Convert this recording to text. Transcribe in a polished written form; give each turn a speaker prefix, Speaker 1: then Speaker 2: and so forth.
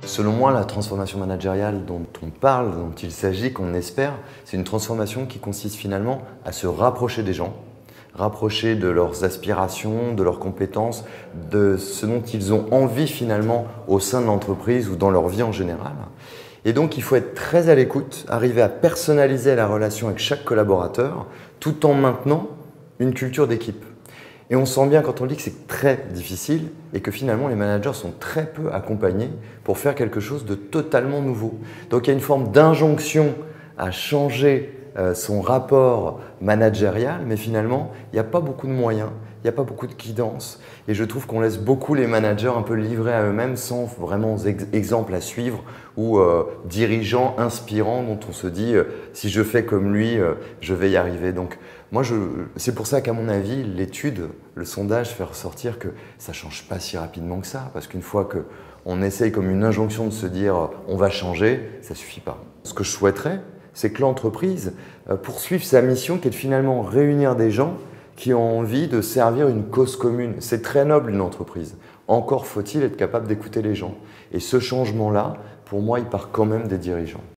Speaker 1: Selon moi, la transformation managériale dont on parle, dont il s'agit, qu'on espère, c'est une transformation qui consiste finalement à se rapprocher des gens, rapprocher de leurs aspirations, de leurs compétences, de ce dont ils ont envie finalement au sein de l'entreprise ou dans leur vie en général. Et donc, il faut être très à l'écoute, arriver à personnaliser la relation avec chaque collaborateur, tout en maintenant une culture d'équipe. Et on sent bien quand on dit que c'est très difficile et que finalement les managers sont très peu accompagnés pour faire quelque chose de totalement nouveau. Donc il y a une forme d'injonction à changer son rapport managérial, mais finalement il n'y a pas beaucoup de moyens, il n'y a pas beaucoup de guidance. Et je trouve qu'on laisse beaucoup les managers un peu livrés à eux-mêmes sans vraiment exemple à suivre ou dirigeants inspirants dont on se dit si je fais comme lui, je vais y arriver. Donc moi, c'est pour ça qu'à mon avis, l'étude, le sondage fait ressortir que ça ne change pas si rapidement que ça. Parce qu'une fois qu'on essaye comme une injonction de se dire on va changer, ça ne suffit pas. Ce que je souhaiterais, c'est que l'entreprise poursuive sa mission qui est de finalement réunir des gens qui ont envie de servir une cause commune. C'est très noble une entreprise. Encore faut-il être capable d'écouter les gens. Et ce changement-là, pour moi, il part quand même des dirigeants.